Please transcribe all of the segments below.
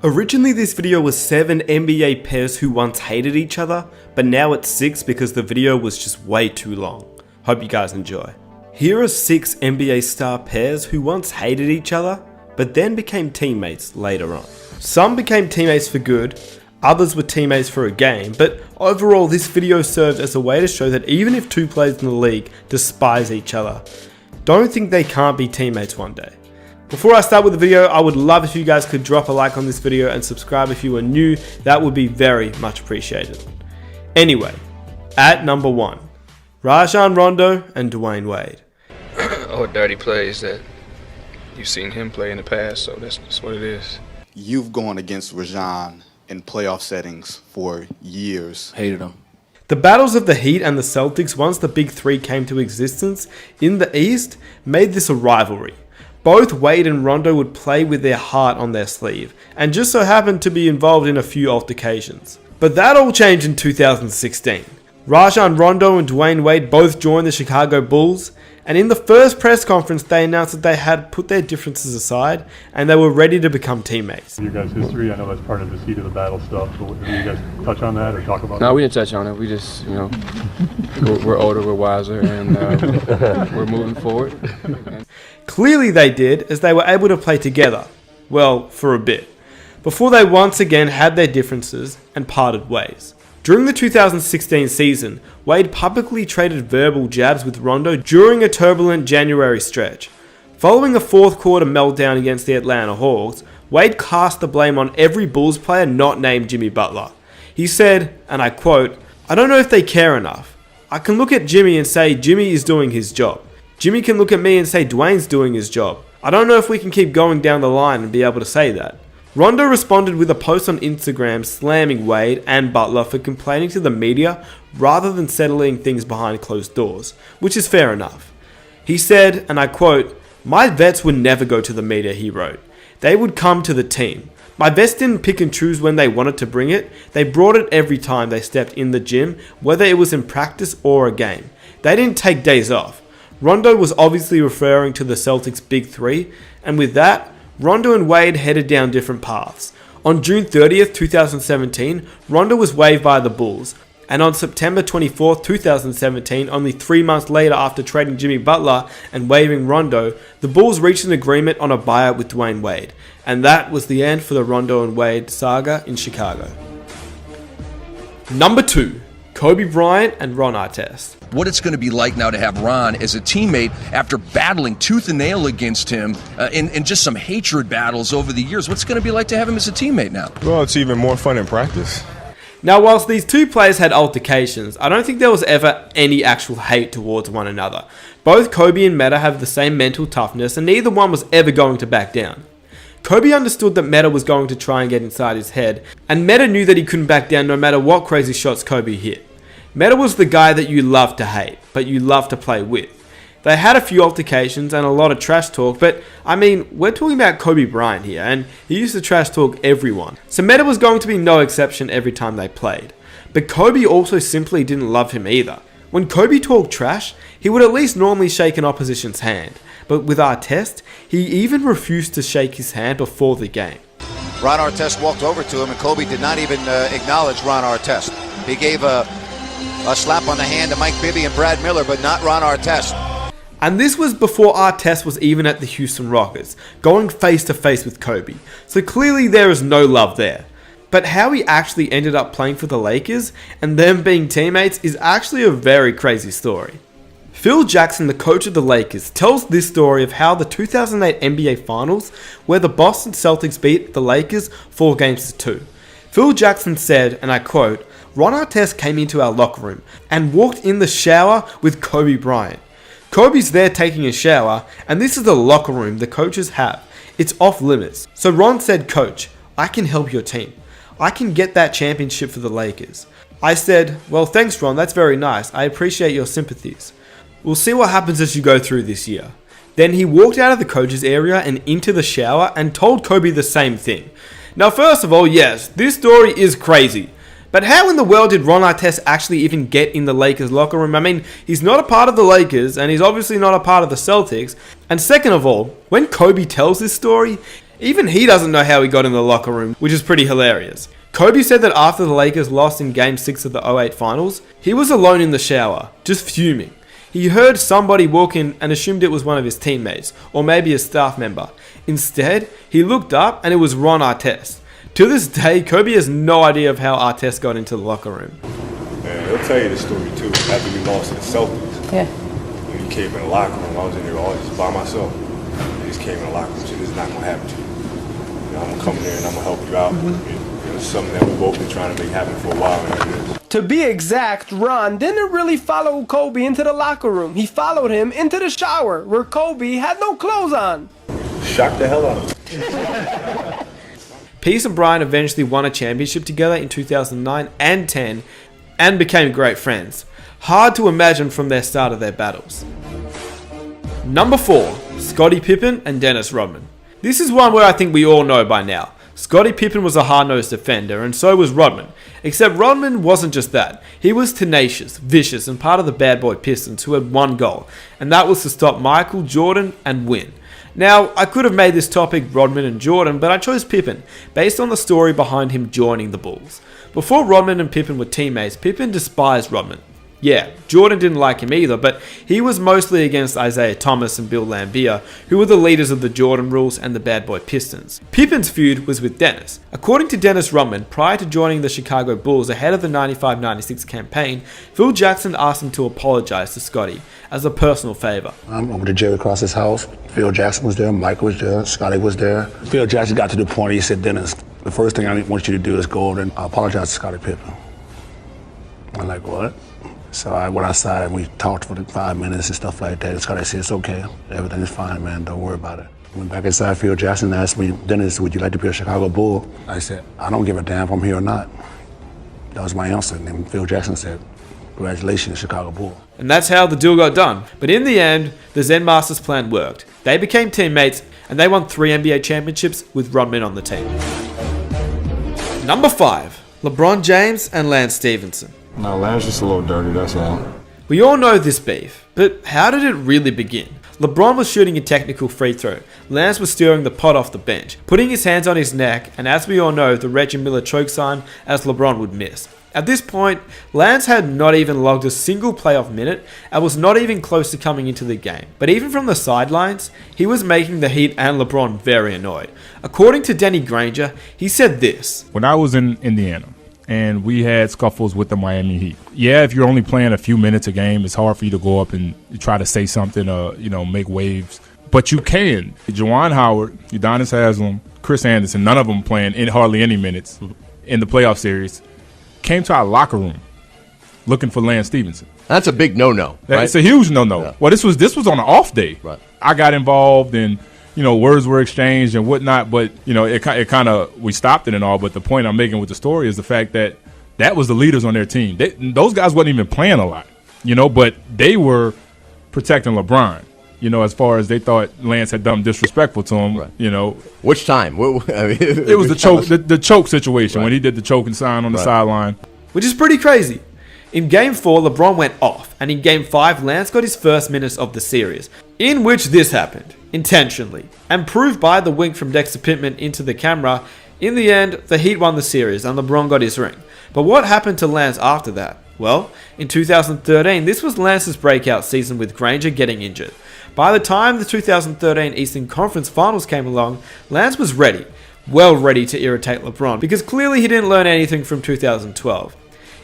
Originally this video was 7 NBA pairs who once hated each other, but now it's 6 because the video was just way too long. Hope you guys enjoy. Here are 6 NBA star pairs who once hated each other, but then became teammates later on. Some became teammates for good, others were teammates for a game, but overall this video served as a way to show that even if 2 players in the league despise each other, don't think they can't be teammates one day. Before I start with the video, I would love if you guys could drop a like on this video and subscribe if you are new. That would be very much appreciated. Anyway, at number 1, Rajon Rondo and Dwayne Wade. Or dirty plays that you've seen him play in the past, so that's what it is. You've gone against Rajon in playoff settings for years. Hated him. The battles of the Heat and the Celtics once the Big Three came to existence in the East made this a rivalry. Both Wade and Rondo would play with their heart on their sleeve, and just so happened to be involved in a few altercations. But that all changed in 2016. Rajon Rondo and Dwayne Wade both joined the Chicago Bulls, and in the first press conference they announced that they had put their differences aside and they were ready to become teammates. Your guys' history, I know that's part of the heat of the battle stuff, but do you guys touch on that or talk about that? No, we didn't touch on it. We just, we're older, we're wiser, and we're moving forward. Clearly they did, as they were able to play together, well, for a bit, before they once again had their differences and parted ways. During the 2016 season, Wade publicly traded verbal jabs with Rondo during a turbulent January stretch. Following a fourth quarter meltdown against the Atlanta Hawks, Wade cast the blame on every Bulls player not named Jimmy Butler. He said, and I quote, "I don't know if they care enough. I can look at Jimmy and say Jimmy is doing his job. Jimmy can look at me and say Dwayne's doing his job. I don't know if we can keep going down the line and be able to say that." Rondo responded with a post on Instagram slamming Wade and Butler for complaining to the media rather than settling things behind closed doors, which is fair enough. He said, and I quote, "My vets would never go to the media," he wrote. "They would come to the team. My vets didn't pick and choose when they wanted to bring it. They brought it every time they stepped in the gym, whether it was in practice or a game. They didn't take days off." Rondo was obviously referring to the Celtics' Big Three, and with that, Rondo and Wade headed down different paths. On June 30th, 2017, Rondo was waived by the Bulls, and on September 24th, 2017, only 3 months later after trading Jimmy Butler and waiving Rondo, the Bulls reached an agreement on a buyout with Dwayne Wade, and that was the end for the Rondo and Wade saga in Chicago. Number 2, Kobe Bryant and Ron Artest. What it's going to be like now to have Ron as a teammate after battling tooth and nail against him in just some hatred battles over the years. What's it going to be like to have him as a teammate now? Well, it's even more fun in practice. Now, whilst these two players had altercations, I don't think there was ever any actual hate towards one another. Both Kobe and Metta have the same mental toughness, and neither one was ever going to back down. Kobe understood that Metta was going to try and get inside his head, and Metta knew that he couldn't back down no matter what crazy shots Kobe hit. Metta was the guy that you love to hate, but you love to play with. They had a few altercations and a lot of trash talk, but I mean, we're talking about Kobe Bryant here, and he used to trash talk everyone. So Metta was going to be no exception every time they played. But Kobe also simply didn't love him either. When Kobe talked trash, he would at least normally shake an opposition's hand. But with Artest, he even refused to shake his hand before the game. Ron Artest walked over to him, and Kobe did not even acknowledge Ron Artest. He gave a slap on the hand to Mike Bibby and Brad Miller, but not Ron Artest. And this was before Artest was even at the Houston Rockets, going face to face with Kobe. So clearly there is no love there. But how he actually ended up playing for the Lakers and them being teammates is actually a very crazy story. Phil Jackson, the coach of the Lakers, tells this story of how the 2008 NBA Finals, where the Boston Celtics beat the Lakers 4-2. Phil Jackson said, and I quote, "Ron Artest came into our locker room and walked in the shower with Kobe Bryant. Kobe's there taking a shower, and this is the locker room the coaches have. It's off limits. So Ron said, 'Coach, I can help your team. I can get that championship for the Lakers.' I said, 'Well, thanks Ron, that's very nice. I appreciate your sympathies. We'll see what happens as you go through this year.' Then he walked out of the coach's area and into the shower and told Kobe the same thing. Now first of all, yes, this story is crazy. But how in the world did Ron Artest actually even get in the Lakers locker room? I mean, he's not a part of the Lakers, and he's obviously not a part of the Celtics. And second of all, when Kobe tells this story, Even he doesn't know how he got in the locker room, which is pretty hilarious. Kobe said that after the Lakers lost in Game 6 of the 2008 finals, he was alone in the shower, just fuming. He heard somebody walk in and assumed it was one of his teammates, or maybe a staff member. Instead, he looked up and it was Ron Artest. To this day, Kobe has no idea of how Artest got into the locker room. Man, he'll tell you the story too. After we lost to the Celtics, he came in the locker room. I was in there all just by myself. He just came in the locker room and said, "This is not gonna happen to you. You know, I'm gonna come in there and I'm gonna help you out." It's something that we've both been trying to make happen for a while. And to be exact, Ron didn't really follow Kobe into the locker room. He followed him into the shower, where Kobe had no clothes on. shocked the hell out of me. Peace and Brian eventually won a championship together in 2009 and 10 and became great friends. Hard to imagine from their start of their battles. Number 4, Scottie Pippen and Dennis Rodman. This is one where I think we all know by now. Scottie Pippen was a hard-nosed defender, and so was Rodman. Except Rodman wasn't just that. He was tenacious, vicious, and part of the bad boy Pistons who had one goal, and that was to stop Michael Jordan and win. Now, I could have made this topic Rodman and Jordan, but I chose Pippen, based on the story behind him joining the Bulls. Before Rodman and Pippen were teammates, Pippen despised Rodman. Yeah, Jordan didn't like him either, but he was mostly against Isaiah Thomas and Bill Laimbeer, who were the leaders of the Jordan Rules and the Bad Boy Pistons. Pippen's feud was with Dennis. According to Dennis Rodman, prior to joining the Chicago Bulls ahead of the 95-96 campaign, Phil Jackson asked him to apologize to Scottie as a personal favor. I'm over to Jerry Cross's house. Phil Jackson was there, Michael was there, Scottie was there. Phil Jackson got to the point, he said, "Dennis, the first thing I want you to do is go over and apologize to Scottie Pippen." I'm like, "What?" So I went outside and we talked for 5 minutes and stuff like that. And Scottie said, "It's okay. Everything's fine, man. Don't worry about it." Went back inside. Phil Jackson asked me, "Dennis, would you like to be a Chicago Bull?" I said, "I don't give a damn if I'm here or not." That was my answer. And then Phil Jackson said, "Congratulations, Chicago Bull." And that's how the deal got done. But in the end, the Zen Masters plan worked. They became teammates and they won 3 NBA championships with Rodman on the team. Number 5, LeBron James and Lance Stephenson. No, Lance just a little dirty, that's all. We all know this beef, but how did it really begin? LeBron was shooting a technical free throw. Lance was stirring the pot off the bench, putting his hands on his neck, and as we all know, the Reggie Miller choke sign as LeBron would miss. At this point, Lance had not even logged a single playoff minute and was not even close to coming into the game. But even from the sidelines, he was making the Heat and LeBron very annoyed. According to Danny Granger, he said this. When I was in Indiana, and we had scuffles with the Miami Heat. Yeah, if you're only playing a few minutes a game, it's hard for you to go up and try to say something, make waves. But you can. Juwan Howard, Udonis Haslem, Chris Anderson, none of them playing in hardly any minutes in the playoff series, came to our locker room looking for Lance Stephenson. That's a big no-no, right? It's a huge no-no. Yeah. Well, this was on an off day. Right. I got involved and words were exchanged and whatnot, but it kind of we stopped it and all. But the point I'm making with the story is the fact that was the leaders on their team. Those guys wasn't even playing a lot, but they were protecting LeBron. As far as they thought Lance had done disrespectful to him. Right. Which time? It was the choke situation, right, when he did the choking sign on the sideline, which is pretty crazy. In Game 4, LeBron went off, and in Game 5, Lance got his first minutes of the series, in which this happened, intentionally, and proved by the wink from Dexter Pittman into the camera. In the end, the Heat won the series, and LeBron got his ring. But what happened to Lance after that? Well, in 2013, this was Lance's breakout season with Granger getting injured. By the time the 2013 Eastern Conference Finals came along, Lance was ready, well ready to irritate LeBron, because clearly he didn't learn anything from 2012.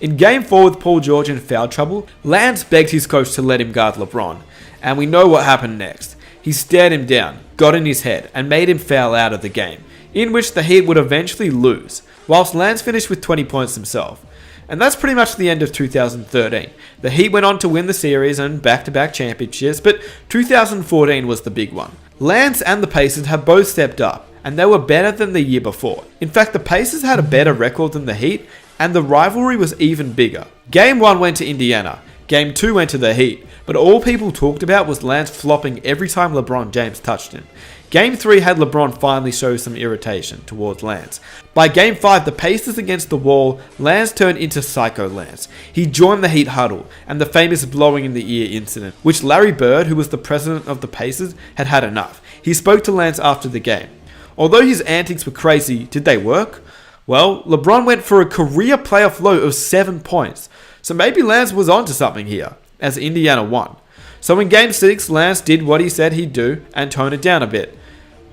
In Game 4 with Paul George in foul trouble, Lance begged his coach to let him guard LeBron, and we know what happened next. He stared him down, got in his head, and made him foul out of the game, in which the Heat would eventually lose, whilst Lance finished with 20 points himself. And that's pretty much the end of 2013. The Heat went on to win the series and back-to-back championships, but 2014 was the big one. Lance and the Pacers have both stepped up, and they were better than the year before. In fact, the Pacers had a better record than the Heat, and the rivalry was even bigger. Game 1 went to Indiana, Game 2 went to the Heat, but all people talked about was Lance flopping every time LeBron James touched him. Game 3 had LeBron finally show some irritation towards Lance. By Game 5, the Pacers against the wall, Lance turned into Psycho Lance. He joined the Heat huddle, and the famous blowing in the ear incident, which Larry Bird, who was the president of the Pacers, had had enough. He spoke to Lance after the game. Although his antics were crazy, did they work? Well, LeBron went for a career playoff low of 7 points, so maybe Lance was onto something here, as Indiana won. So in Game 6, Lance did what he said he'd do and tone it down a bit.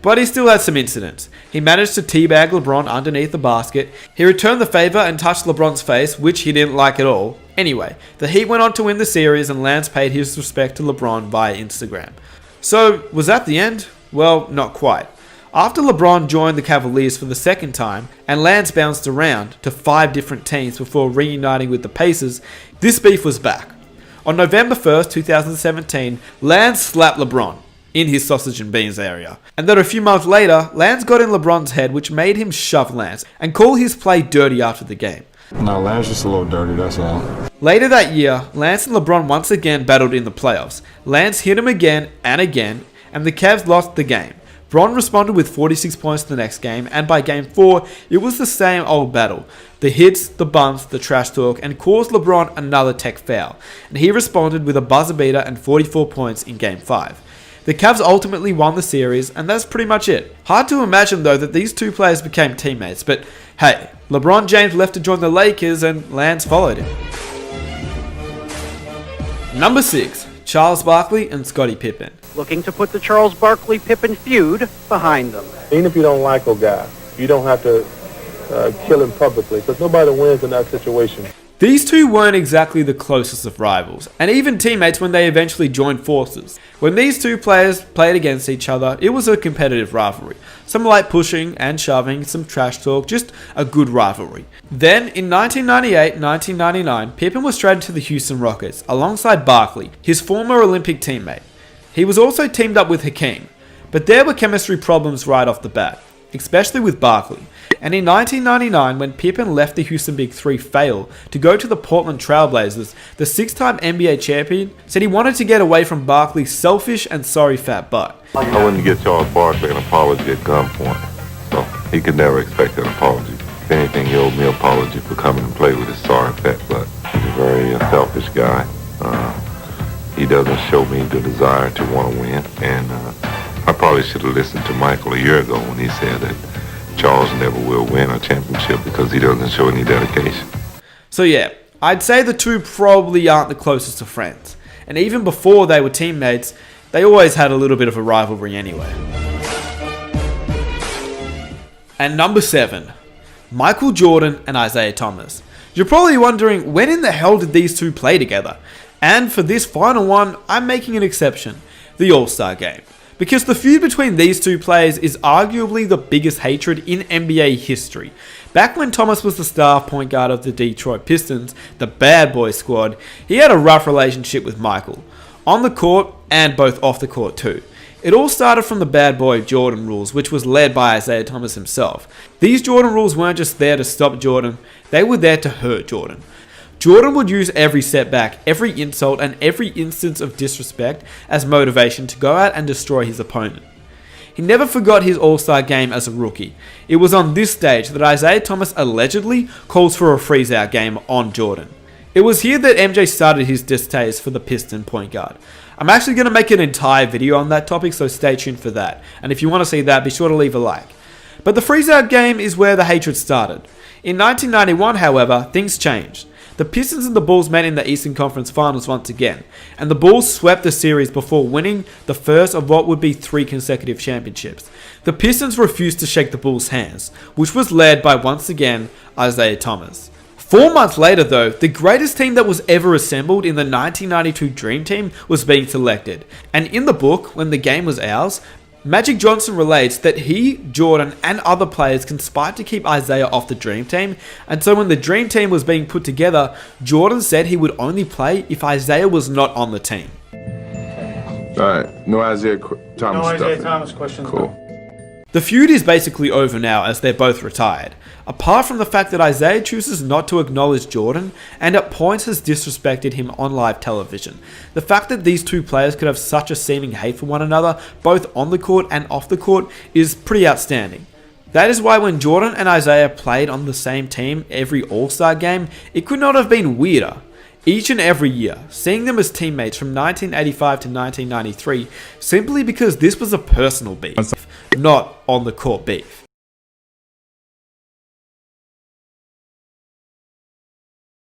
But he still had some incidents. He managed to teabag LeBron underneath the basket, he returned the favor and touched LeBron's face, which he didn't like at all. Anyway, the Heat went on to win the series and Lance paid his respect to LeBron via Instagram. So, was that the end? Well, not quite. After LeBron joined the Cavaliers for the second time, and Lance bounced around to 5 different teams before reuniting with the Pacers, this beef was back. On November 1st, 2017, Lance slapped LeBron in his sausage and beans area. And then a few months later, Lance got in LeBron's head, which made him shove Lance and call his play dirty after the game. No, Lance just a little dirty, that's all. Later that year, Lance and LeBron once again battled in the playoffs. Lance hit him again, and the Cavs lost the game. Bron responded with 46 points the next game, and by Game 4, it was the same old battle. The hits, the bumps, the trash talk, and caused LeBron another tech foul, and he responded with a buzzer beater and 44 points in Game 5. The Cavs ultimately won the series, and that's pretty much it. Hard to imagine though that these two players became teammates, but hey, LeBron James left to join the Lakers and Lance followed him. Number 6, Charles Barkley and Scottie Pippen. Looking to put the Charles Barkley-Pippen feud behind them. Even if you don't like a guy, you don't have to kill him publicly, because nobody wins in that situation. These two weren't exactly the closest of rivals, and even teammates when they eventually joined forces. When these two players played against each other, it was a competitive rivalry. Some light pushing and shoving, some trash talk, just a good rivalry. Then, in 1998-1999, Pippen was traded to the Houston Rockets, alongside Barkley, his former Olympic teammate. He was also teamed up with Hakeem, but there were chemistry problems right off the bat, especially with Barkley. And in 1999, when Pippen left the Houston Big Three fail to go to the Portland Trailblazers, the 6-time NBA champion said he wanted to get away from Barkley's selfish and sorry fat butt. I wouldn't give Charles Barkley an apology at gunpoint, so he could never expect an apology. If anything, he owed me an apology for coming and play with his sorry fat butt. He's a very selfish guy. He doesn't show me the desire to want to win, and I probably should have listened to Michael a year ago when he said that Charles never will win a championship because he doesn't show any dedication. So yeah, I'd say the two probably aren't the closest of friends, and even before they were teammates, they always had a little bit of a rivalry anyway. And number 7, Michael Jordan and Isaiah Thomas. You're probably wondering, when in the hell did these two play together? And for this final one, I'm making an exception, the All-Star Game. Because the feud between these two players is arguably the biggest hatred in NBA history. Back when Thomas was the star point guard of the Detroit Pistons, the bad boy squad, he had a rough relationship with Michael. On the court, and both off the court too. It all started from the bad boy Jordan rules, which was led by Isaiah Thomas himself. These Jordan rules weren't just there to stop Jordan, they were there to hurt Jordan. Jordan would use every setback, every insult, and every instance of disrespect as motivation to go out and destroy his opponent. He never forgot his All-Star game as a rookie. It was on this stage that Isaiah Thomas allegedly calls for a freeze-out game on Jordan. It was here that MJ started his distaste for the Piston point guard. I'm actually going to make an entire video on that topic, so stay tuned for that. And if you want to see that, be sure to leave a like. But the freeze-out game is where the hatred started. In 1991, however, things changed. The Pistons and the Bulls met in the Eastern Conference Finals once again, and the Bulls swept the series before winning the first of what would be 3 consecutive championships. The Pistons refused to shake the Bulls' hands, which was led by, once again, Isaiah Thomas. 4 months later though, the greatest team that was ever assembled in the 1992 Dream Team was being selected, and in the book, When the Game Was Ours, Magic Johnson relates that he, Jordan, and other players conspired to keep Isaiah off the Dream Team, and so when the Dream Team was being put together, Jordan said he would only play if Isaiah was not on the team. Alright, no Isaiah Thomas stuff. No Isaiah Thomas questions. Cool. The feud is basically over now as they're both retired, apart from the fact that Isaiah chooses not to acknowledge Jordan and at points has disrespected him on live television. The fact that these two players could have such a seeming hate for one another, both on the court and off the court, is pretty outstanding. That is why when Jordan and Isaiah played on the same team every All-Star game, it could not have been weirder. Each and every year, seeing them as teammates from 1985 to 1993, simply because this was a personal beef. not on the court beef.